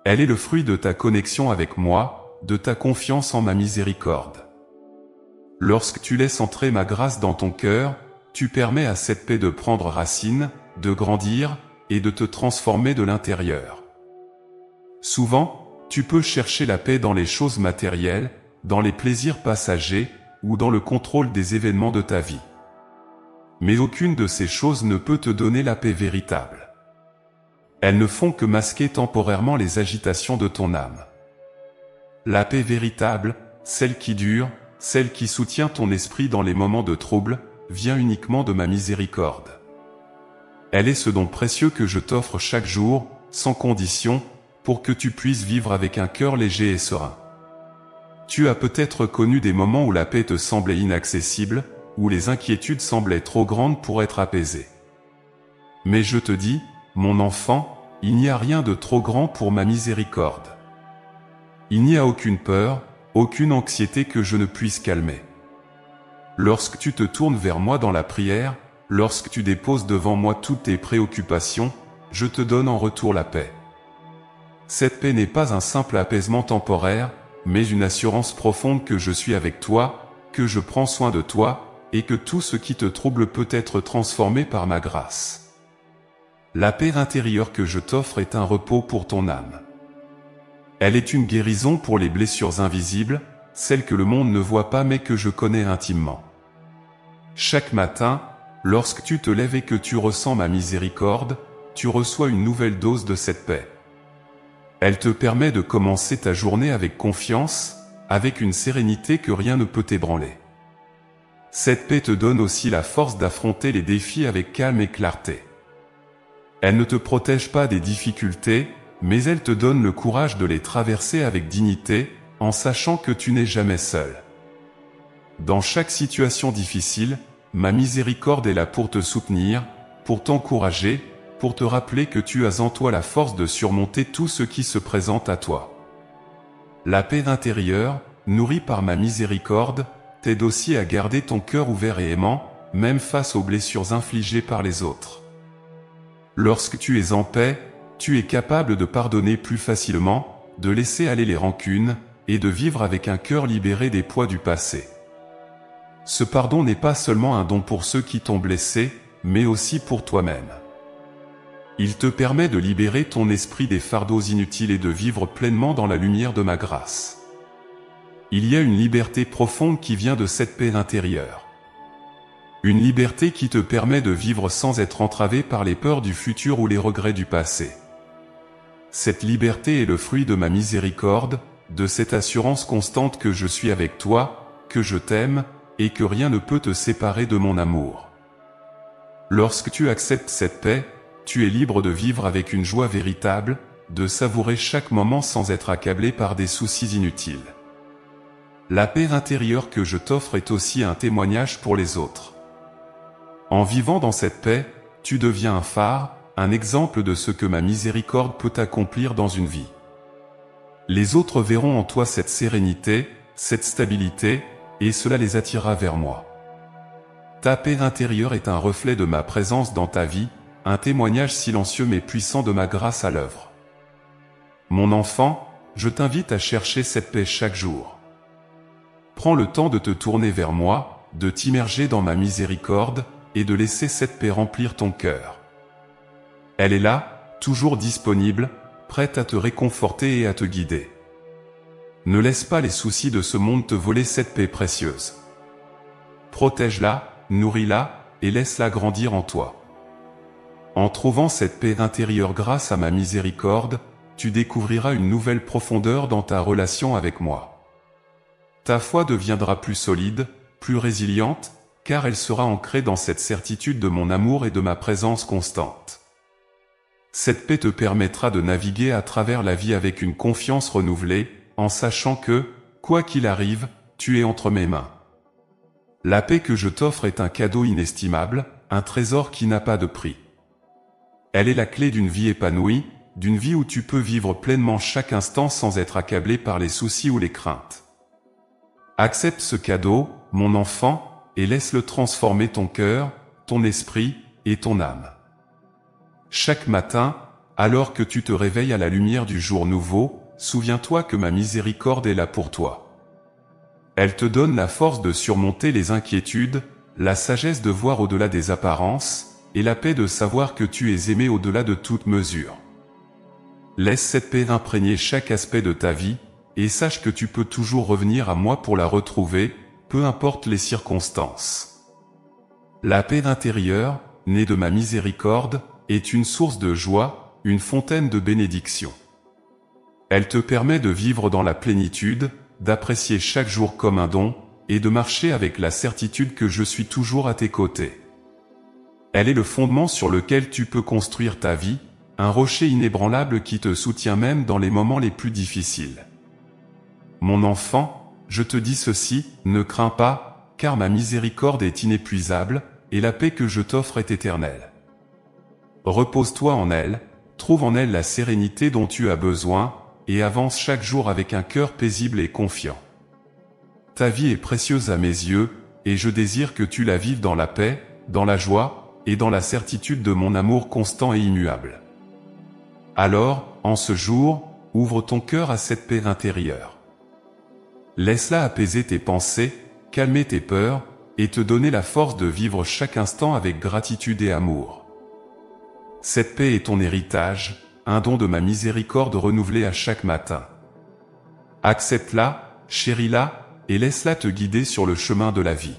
Elle est le fruit de ta connexion avec moi, de ta confiance en ma miséricorde. Lorsque tu laisses entrer ma grâce dans ton cœur, tu permets à cette paix de prendre racine, de grandir, et de te transformer de l'intérieur. Souvent, tu peux chercher la paix dans les choses matérielles, dans les plaisirs passagers, ou dans le contrôle des événements de ta vie. Mais aucune de ces choses ne peut te donner la paix véritable. Elles ne font que masquer temporairement les agitations de ton âme. La paix véritable, celle qui dure, celle qui soutient ton esprit dans les moments de trouble, vient uniquement de ma miséricorde. Elle est ce don précieux que je t'offre chaque jour, sans condition, pour que tu puisses vivre avec un cœur léger et serein. Tu as peut-être connu des moments où la paix te semblait inaccessible, où les inquiétudes semblaient trop grandes pour être apaisées. Mais je te dis, mon enfant, il n'y a rien de trop grand pour ma miséricorde. Il n'y a aucune peur, aucune anxiété que je ne puisse calmer. Lorsque tu te tournes vers moi dans la prière, lorsque tu déposes devant moi toutes tes préoccupations, je te donne en retour la paix. Cette paix n'est pas un simple apaisement temporaire, mais une assurance profonde que je suis avec toi, que je prends soin de toi, et que tout ce qui te trouble peut être transformé par ma grâce. La paix intérieure que je t'offre est un repos pour ton âme. Elle est une guérison pour les blessures invisibles, celles que le monde ne voit pas mais que je connais intimement. Chaque matin, lorsque tu te lèves et que tu ressens ma miséricorde, tu reçois une nouvelle dose de cette paix. Elle te permet de commencer ta journée avec confiance, avec une sérénité que rien ne peut ébranler. Cette paix te donne aussi la force d'affronter les défis avec calme et clarté. Elle ne te protège pas des difficultés, mais elle te donne le courage de les traverser avec dignité, en sachant que tu n'es jamais seul. Dans chaque situation difficile, ma miséricorde est là pour te soutenir, pour t'encourager, pour te rappeler que tu as en toi la force de surmonter tout ce qui se présente à toi. La paix intérieure, nourrie par ma miséricorde, t'aide aussi à garder ton cœur ouvert et aimant, même face aux blessures infligées par les autres. Lorsque tu es en paix, tu es capable de pardonner plus facilement, de laisser aller les rancunes, et de vivre avec un cœur libéré des poids du passé. Ce pardon n'est pas seulement un don pour ceux qui t'ont blessé, mais aussi pour toi-même. Il te permet de libérer ton esprit des fardeaux inutiles et de vivre pleinement dans la lumière de ma grâce. Il y a une liberté profonde qui vient de cette paix intérieure. Une liberté qui te permet de vivre sans être entravé par les peurs du futur ou les regrets du passé. Cette liberté est le fruit de ma miséricorde, de cette assurance constante que je suis avec toi, que je t'aime, et que rien ne peut te séparer de mon amour. Lorsque tu acceptes cette paix, tu es libre de vivre avec une joie véritable, de savourer chaque moment sans être accablé par des soucis inutiles. La paix intérieure que je t'offre est aussi un témoignage pour les autres. En vivant dans cette paix, tu deviens un phare, un exemple de ce que ma miséricorde peut accomplir dans une vie. Les autres verront en toi cette sérénité, cette stabilité, et cela les attirera vers moi. Ta paix intérieure est un reflet de ma présence dans ta vie, un témoignage silencieux mais puissant de ma grâce à l'œuvre. Mon enfant, je t'invite à chercher cette paix chaque jour. Prends le temps de te tourner vers moi, de t'immerger dans ma miséricorde, et de laisser cette paix remplir ton cœur. Elle est là, toujours disponible, prête à te réconforter et à te guider. Ne laisse pas les soucis de ce monde te voler cette paix précieuse. Protège-la, nourris-la, et laisse-la grandir en toi. En trouvant cette paix intérieure grâce à ma miséricorde, tu découvriras une nouvelle profondeur dans ta relation avec moi. Ta foi deviendra plus solide, plus résiliente, car elle sera ancrée dans cette certitude de mon amour et de ma présence constante. Cette paix te permettra de naviguer à travers la vie avec une confiance renouvelée, en sachant que, quoi qu'il arrive, tu es entre mes mains. La paix que je t'offre est un cadeau inestimable, un trésor qui n'a pas de prix. Elle est la clé d'une vie épanouie, d'une vie où tu peux vivre pleinement chaque instant sans être accablé par les soucis ou les craintes. Accepte ce cadeau, mon enfant, et laisse-le transformer ton cœur, ton esprit et ton âme. Chaque matin, alors que tu te réveilles à la lumière du jour nouveau, souviens-toi que ma miséricorde est là pour toi. Elle te donne la force de surmonter les inquiétudes, la sagesse de voir au-delà des apparences, et la paix de savoir que tu es aimé au-delà de toute mesure. Laisse cette paix imprégner chaque aspect de ta vie, et sache que tu peux toujours revenir à moi pour la retrouver, peu importe les circonstances. La paix intérieure, née de ma miséricorde, est une source de joie, une fontaine de bénédiction. Elle te permet de vivre dans la plénitude, d'apprécier chaque jour comme un don, et de marcher avec la certitude que je suis toujours à tes côtés. Elle est le fondement sur lequel tu peux construire ta vie, un rocher inébranlable qui te soutient même dans les moments les plus difficiles. Mon enfant, je te dis ceci, ne crains pas, car ma miséricorde est inépuisable, et la paix que je t'offre est éternelle. Repose-toi en elle, trouve en elle la sérénité dont tu as besoin, et avance chaque jour avec un cœur paisible et confiant. Ta vie est précieuse à mes yeux, et je désire que tu la vives dans la paix, dans la joie, et dans la certitude de mon amour constant et immuable. Alors, en ce jour, ouvre ton cœur à cette paix intérieure. Laisse-la apaiser tes pensées, calmer tes peurs, et te donner la force de vivre chaque instant avec gratitude et amour. Cette paix est ton héritage, un don de ma miséricorde renouvelé à chaque matin. Accepte-la, chéris-la, et laisse-la te guider sur le chemin de la vie.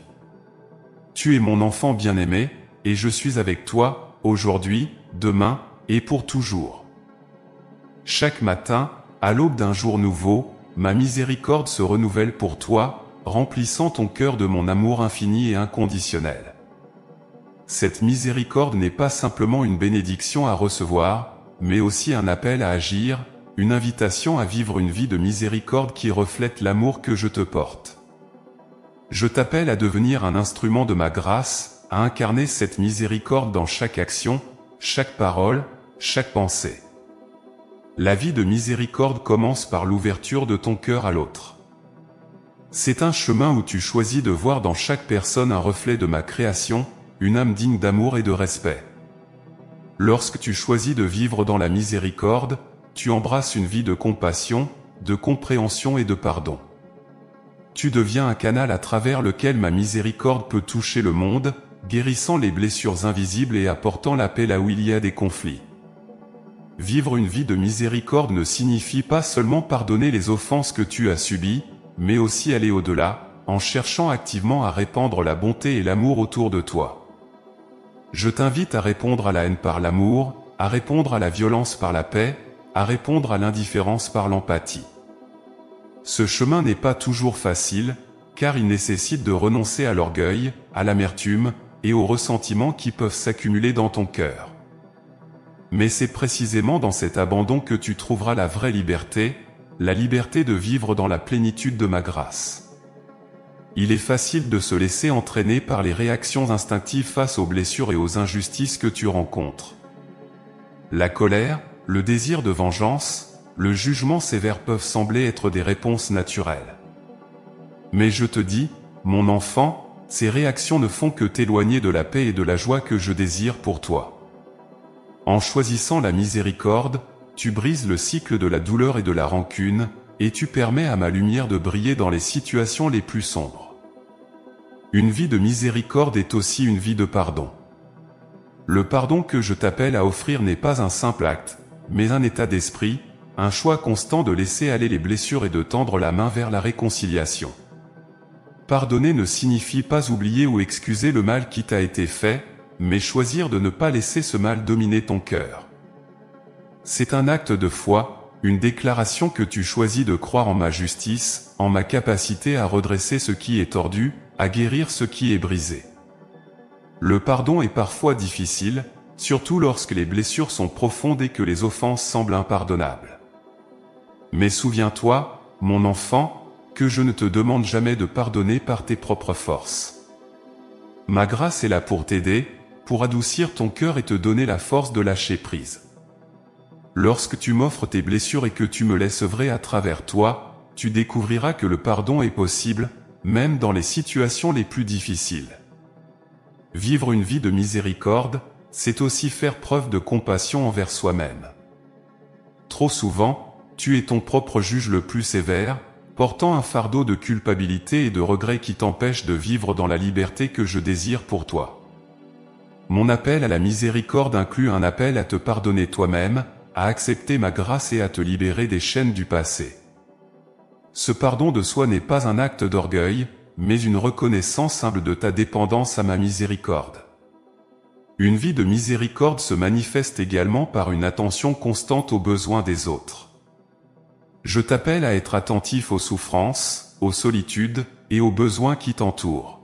Tu es mon enfant bien-aimé, et je suis avec toi, aujourd'hui, demain, et pour toujours. Chaque matin, à l'aube d'un jour nouveau, ma miséricorde se renouvelle pour toi, remplissant ton cœur de mon amour infini et inconditionnel. Cette miséricorde n'est pas simplement une bénédiction à recevoir, mais aussi un appel à agir, une invitation à vivre une vie de miséricorde qui reflète l'amour que je te porte. Je t'appelle à devenir un instrument de ma grâce, à incarner cette miséricorde dans chaque action, chaque parole, chaque pensée. La vie de miséricorde commence par l'ouverture de ton cœur à l'autre. C'est un chemin où tu choisis de voir dans chaque personne un reflet de ma création, une âme digne d'amour et de respect. Lorsque tu choisis de vivre dans la miséricorde, tu embrasses une vie de compassion, de compréhension et de pardon. Tu deviens un canal à travers lequel ma miséricorde peut toucher le monde, guérissant les blessures invisibles et apportant la paix là où il y a des conflits. Vivre une vie de miséricorde ne signifie pas seulement pardonner les offenses que tu as subies, mais aussi aller au-delà, en cherchant activement à répandre la bonté et l'amour autour de toi. Je t'invite à répondre à la haine par l'amour, à répondre à la violence par la paix, à répondre à l'indifférence par l'empathie. Ce chemin n'est pas toujours facile, car il nécessite de renoncer à l'orgueil, à l'amertume, et aux ressentiments qui peuvent s'accumuler dans ton cœur. Mais c'est précisément dans cet abandon que tu trouveras la vraie liberté, la liberté de vivre dans la plénitude de ma grâce. Il est facile de se laisser entraîner par les réactions instinctives face aux blessures et aux injustices que tu rencontres. La colère, le désir de vengeance, le jugement sévère peuvent sembler être des réponses naturelles. Mais je te dis, mon enfant, ces réactions ne font que t'éloigner de la paix et de la joie que je désire pour toi. En choisissant la miséricorde, tu brises le cycle de la douleur et de la rancune, et tu permets à ma lumière de briller dans les situations les plus sombres. Une vie de miséricorde est aussi une vie de pardon. Le pardon que je t'appelle à offrir n'est pas un simple acte, mais un état d'esprit, un choix constant de laisser aller les blessures et de tendre la main vers la réconciliation. Pardonner ne signifie pas oublier ou excuser le mal qui t'a été fait, mais choisir de ne pas laisser ce mal dominer ton cœur. C'est un acte de foi, une déclaration que tu choisis de croire en ma justice, en ma capacité à redresser ce qui est tordu, à guérir ce qui est brisé. Le pardon est parfois difficile, surtout lorsque les blessures sont profondes et que les offenses semblent impardonnables. Mais souviens-toi, mon enfant, que je ne te demande jamais de pardonner par tes propres forces. Ma grâce est là pour t'aider, pour adoucir ton cœur et te donner la force de lâcher prise. Lorsque tu m'offres tes blessures et que tu me laisses œuvrer à travers toi, tu découvriras que le pardon est possible, même dans les situations les plus difficiles. Vivre une vie de miséricorde, c'est aussi faire preuve de compassion envers soi-même. Trop souvent, tu es ton propre juge le plus sévère, portant un fardeau de culpabilité et de regret qui t'empêche de vivre dans la liberté que je désire pour toi. Mon appel à la miséricorde inclut un appel à te pardonner toi-même, à accepter ma grâce et à te libérer des chaînes du passé. Ce pardon de soi n'est pas un acte d'orgueil, mais une reconnaissance humble de ta dépendance à ma miséricorde. Une vie de miséricorde se manifeste également par une attention constante aux besoins des autres. Je t'appelle à être attentif aux souffrances, aux solitudes et aux besoins qui t'entourent.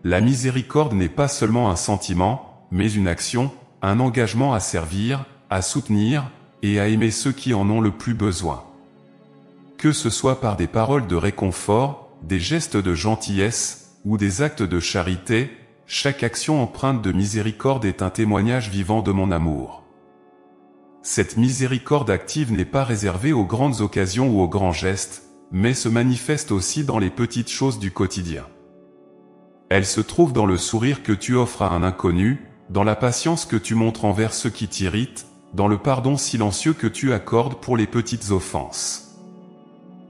La miséricorde n'est pas seulement un sentiment, mais une action, un engagement à servir, à soutenir et à aimer ceux qui en ont le plus besoin. Que ce soit par des paroles de réconfort, des gestes de gentillesse ou des actes de charité, chaque action empreinte de miséricorde est un témoignage vivant de mon amour. Cette miséricorde active n'est pas réservée aux grandes occasions ou aux grands gestes, mais se manifeste aussi dans les petites choses du quotidien. Elle se trouve dans le sourire que tu offres à un inconnu, dans la patience que tu montres envers ceux qui t'irritent, dans le pardon silencieux que tu accordes pour les petites offenses.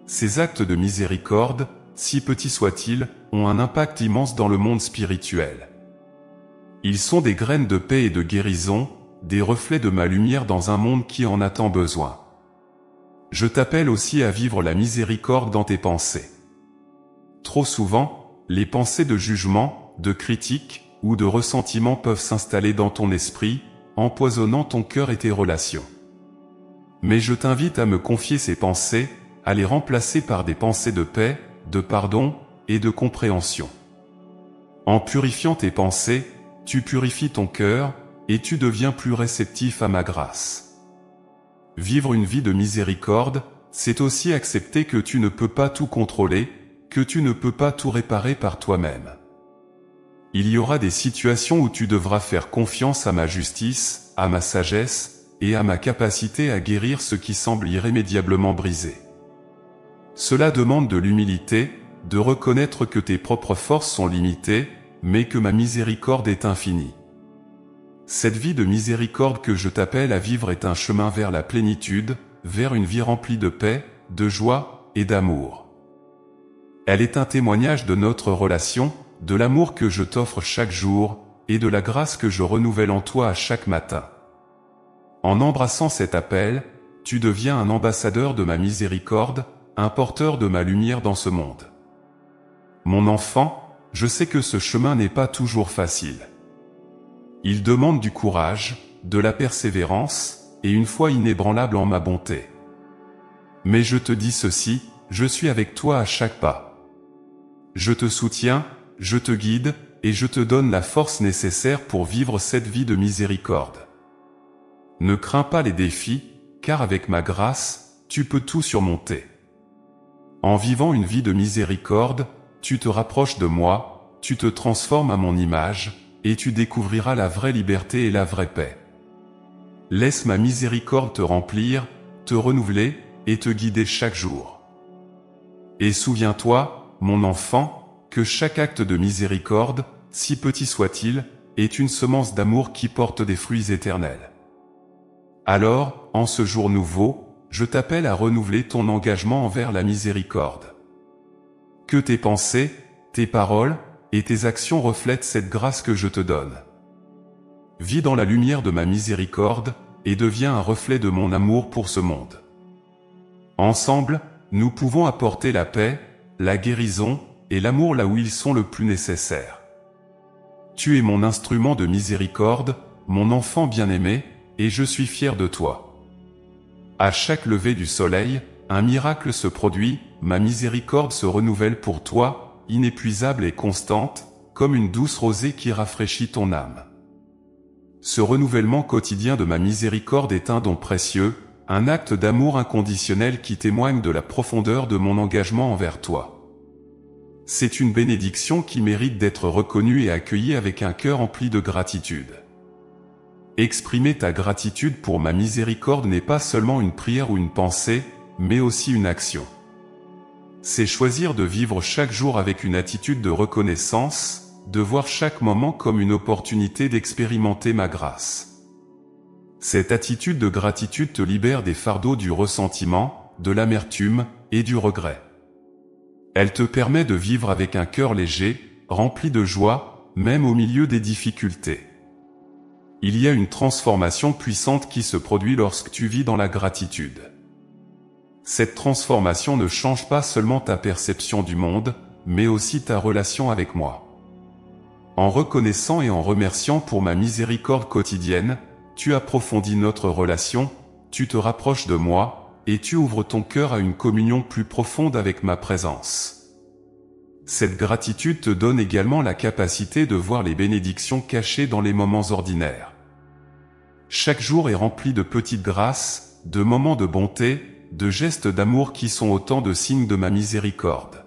Ces actes de miséricorde, si petits soient-ils, ont un impact immense dans le monde spirituel. Ils sont des graines de paix et de guérison, des reflets de ma lumière dans un monde qui en a tant besoin. Je t'appelle aussi à vivre la miséricorde dans tes pensées. Trop souvent, les pensées de jugement, de critique ou de ressentiment peuvent s'installer dans ton esprit, empoisonnant ton cœur et tes relations. Mais je t'invite à me confier ces pensées, à les remplacer par des pensées de paix, de pardon et de compréhension. En purifiant tes pensées, tu purifies ton cœur et tu deviens plus réceptif à ma grâce. Vivre une vie de miséricorde, c'est aussi accepter que tu ne peux pas tout contrôler, que tu ne peux pas tout réparer par toi-même. Il y aura des situations où tu devras faire confiance à ma justice, à ma sagesse et à ma capacité à guérir ce qui semble irrémédiablement brisé. Cela demande de l'humilité, de reconnaître que tes propres forces sont limitées, mais que ma miséricorde est infinie. Cette vie de miséricorde que je t'appelle à vivre est un chemin vers la plénitude, vers une vie remplie de paix, de joie et d'amour. Elle est un témoignage de notre relation, de l'amour que je t'offre chaque jour, et de la grâce que je renouvelle en toi à chaque matin. En embrassant cet appel, tu deviens un ambassadeur de ma miséricorde, un porteur de ma lumière dans ce monde. Mon enfant, je sais que ce chemin n'est pas toujours facile. Il demande du courage, de la persévérance, et une foi inébranlable en ma bonté. Mais je te dis ceci, je suis avec toi à chaque pas. Je te soutiens, je te guide, et je te donne la force nécessaire pour vivre cette vie de miséricorde. Ne crains pas les défis, car avec ma grâce, tu peux tout surmonter. En vivant une vie de miséricorde, tu te rapproches de moi, tu te transformes à mon image, et tu découvriras la vraie liberté et la vraie paix. Laisse ma miséricorde te remplir, te renouveler, et te guider chaque jour. Et souviens-toi, mon enfant, que chaque acte de miséricorde, si petit soit-il, est une semence d'amour qui porte des fruits éternels. Alors, en ce jour nouveau, je t'appelle à renouveler ton engagement envers la miséricorde. Que tes pensées, tes paroles et tes actions reflètent cette grâce que je te donne. Vis dans la lumière de ma miséricorde et deviens un reflet de mon amour pour ce monde. Ensemble, nous pouvons apporter la paix, la guérison et l'amour là où ils sont le plus nécessaires. Tu es mon instrument de miséricorde, mon enfant bien-aimé, et je suis fier de toi. À chaque lever du soleil, un miracle se produit, ma miséricorde se renouvelle pour toi, inépuisable et constante, comme une douce rosée qui rafraîchit ton âme. Ce renouvellement quotidien de ma miséricorde est un don précieux, un acte d'amour inconditionnel qui témoigne de la profondeur de mon engagement envers toi. C'est une bénédiction qui mérite d'être reconnue et accueillie avec un cœur empli de gratitude. Exprimer ta gratitude pour ma miséricorde n'est pas seulement une prière ou une pensée, mais aussi une action. C'est choisir de vivre chaque jour avec une attitude de reconnaissance, de voir chaque moment comme une opportunité d'expérimenter ma grâce. Cette attitude de gratitude te libère des fardeaux du ressentiment, de l'amertume et du regret. Elle te permet de vivre avec un cœur léger, rempli de joie, même au milieu des difficultés. Il y a une transformation puissante qui se produit lorsque tu vis dans la gratitude. Cette transformation ne change pas seulement ta perception du monde, mais aussi ta relation avec moi. En reconnaissant et en remerciant pour ma miséricorde quotidienne, tu approfondis notre relation, tu te rapproches de moi, et tu ouvres ton cœur à une communion plus profonde avec ma présence. Cette gratitude te donne également la capacité de voir les bénédictions cachées dans les moments ordinaires. Chaque jour est rempli de petites grâces, de moments de bonté, de gestes d'amour qui sont autant de signes de ma miséricorde.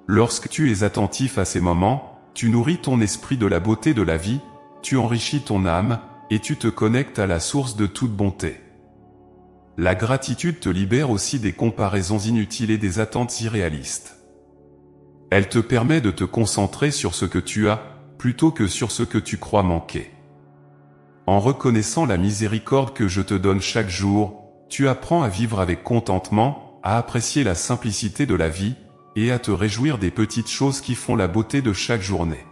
Lorsque tu es attentif à ces moments, tu nourris ton esprit de la beauté de la vie, tu enrichis ton âme, et tu te connectes à la source de toute bonté. La gratitude te libère aussi des comparaisons inutiles et des attentes irréalistes. Elle te permet de te concentrer sur ce que tu as, plutôt que sur ce que tu crois manquer. En reconnaissant la miséricorde que je te donne chaque jour, tu apprends à vivre avec contentement, à apprécier la simplicité de la vie, et à te réjouir des petites choses qui font la beauté de chaque journée.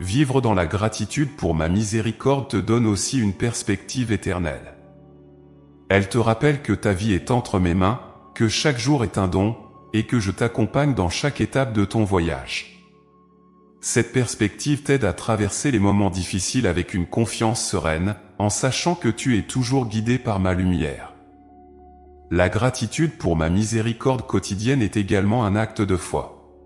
Vivre dans la gratitude pour ma miséricorde te donne aussi une perspective éternelle. Elle te rappelle que ta vie est entre mes mains, que chaque jour est un don, et que je t'accompagne dans chaque étape de ton voyage. Cette perspective t'aide à traverser les moments difficiles avec une confiance sereine, en sachant que tu es toujours guidé par ma lumière. La gratitude pour ma miséricorde quotidienne est également un acte de foi.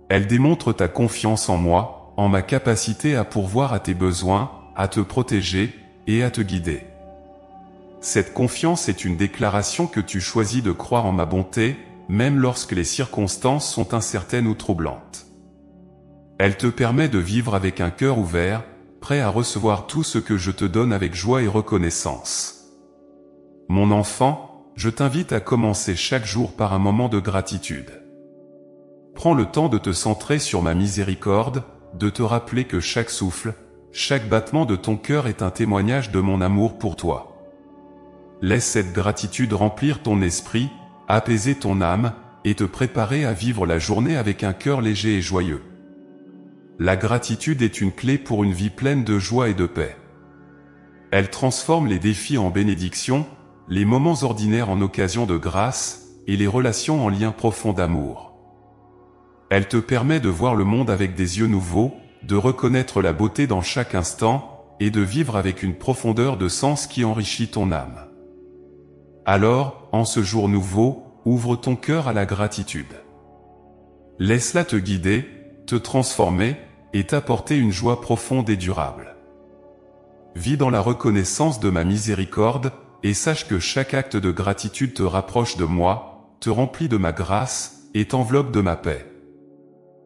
Elle démontre ta confiance en moi, en ma capacité à pourvoir à tes besoins, à te protéger et à te guider. Cette confiance est une déclaration que tu choisis de croire en ma bonté, même lorsque les circonstances sont incertaines ou troublantes. Elle te permet de vivre avec un cœur ouvert, prêt à recevoir tout ce que je te donne avec joie et reconnaissance. Mon enfant, je t'invite à commencer chaque jour par un moment de gratitude. Prends le temps de te centrer sur ma miséricorde, de te rappeler que chaque souffle, chaque battement de ton cœur est un témoignage de mon amour pour toi. Laisse cette gratitude remplir ton esprit, apaiser ton âme, et te préparer à vivre la journée avec un cœur léger et joyeux. La gratitude est une clé pour une vie pleine de joie et de paix. Elle transforme les défis en bénédictions, les moments ordinaires en occasions de grâce, et les relations en liens profonds d'amour. Elle te permet de voir le monde avec des yeux nouveaux, de reconnaître la beauté dans chaque instant, et de vivre avec une profondeur de sens qui enrichit ton âme. Alors, en ce jour nouveau, ouvre ton cœur à la gratitude. Laisse-la te guider, te transformer, et t'apporter une joie profonde et durable. Vis dans la reconnaissance de ma miséricorde, et sache que chaque acte de gratitude te rapproche de moi, te remplit de ma grâce, et t'enveloppe de ma paix.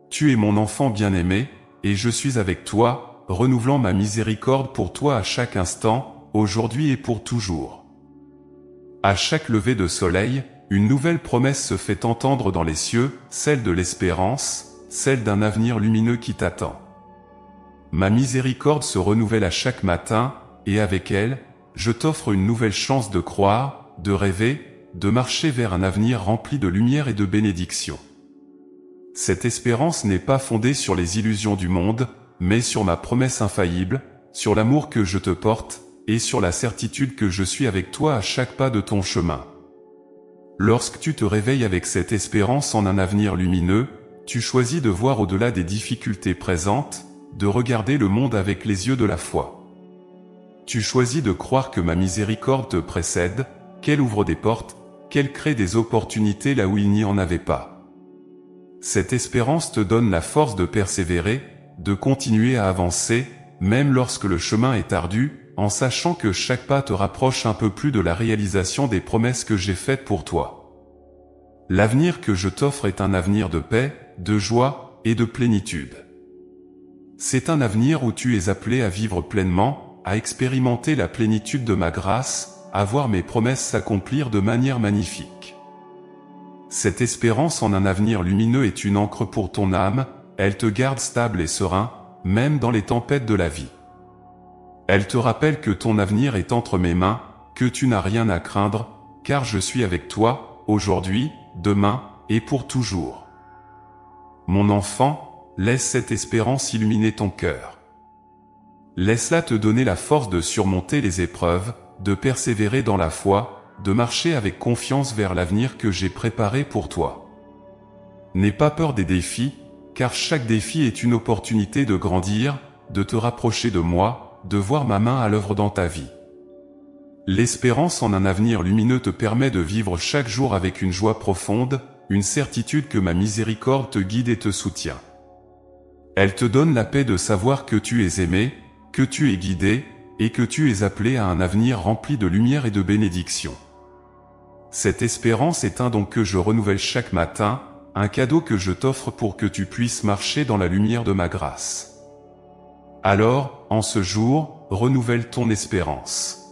Tu es mon enfant bien-aimé, et je suis avec toi, renouvelant ma miséricorde pour toi à chaque instant, aujourd'hui et pour toujours. À chaque lever de soleil, une nouvelle promesse se fait entendre dans les cieux, celle de l'espérance, celle d'un avenir lumineux qui t'attend. Ma miséricorde se renouvelle à chaque matin, et avec elle, je t'offre une nouvelle chance de croire, de rêver, de marcher vers un avenir rempli de lumière et de bénédictions. Cette espérance n'est pas fondée sur les illusions du monde, mais sur ma promesse infaillible, sur l'amour que je te porte, et sur la certitude que je suis avec toi à chaque pas de ton chemin. Lorsque tu te réveilles avec cette espérance en un avenir lumineux, tu choisis de voir au-delà des difficultés présentes, de regarder le monde avec les yeux de la foi. Tu choisis de croire que ma miséricorde te précède, qu'elle ouvre des portes, qu'elle crée des opportunités là où il n'y en avait pas. Cette espérance te donne la force de persévérer, de continuer à avancer, même lorsque le chemin est ardu, en sachant que chaque pas te rapproche un peu plus de la réalisation des promesses que j'ai faites pour toi. L'avenir que je t'offre est un avenir de paix, de joie et de plénitude. C'est un avenir où tu es appelé à vivre pleinement, à expérimenter la plénitude de ma grâce, à voir mes promesses s'accomplir de manière magnifique. Cette espérance en un avenir lumineux est une ancre pour ton âme, elle te garde stable et serein, même dans les tempêtes de la vie. Elle te rappelle que ton avenir est entre mes mains, que tu n'as rien à craindre, car je suis avec toi, aujourd'hui, demain, et pour toujours. Mon enfant, laisse cette espérance illuminer ton cœur. Laisse-la te donner la force de surmonter les épreuves, de persévérer dans la foi, de marcher avec confiance vers l'avenir que j'ai préparé pour toi. N'aie pas peur des défis, car chaque défi est une opportunité de grandir, de te rapprocher de moi, de voir ma main à l'œuvre dans ta vie. L'espérance en un avenir lumineux te permet de vivre chaque jour avec une joie profonde, une certitude que ma miséricorde te guide et te soutient. Elle te donne la paix de savoir que tu es aimé, que tu es guidé, et que tu es appelé à un avenir rempli de lumière et de bénédiction. Cette espérance est un don que je renouvelle chaque matin, un cadeau que je t'offre pour que tu puisses marcher dans la lumière de ma grâce. Alors, en ce jour, renouvelle ton espérance.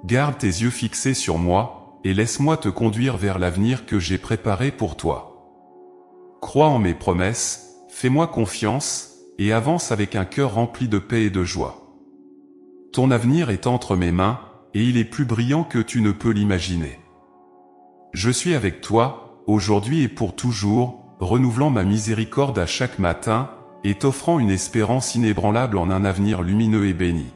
Garde tes yeux fixés sur moi, et laisse-moi te conduire vers l'avenir que j'ai préparé pour toi. Crois en mes promesses, fais-moi confiance, et avance avec un cœur rempli de paix et de joie. Ton avenir est entre mes mains, et il est plus brillant que tu ne peux l'imaginer. Je suis avec toi, aujourd'hui et pour toujours, renouvelant ma miséricorde à chaque matin, et t'offrant une espérance inébranlable en un avenir lumineux et béni.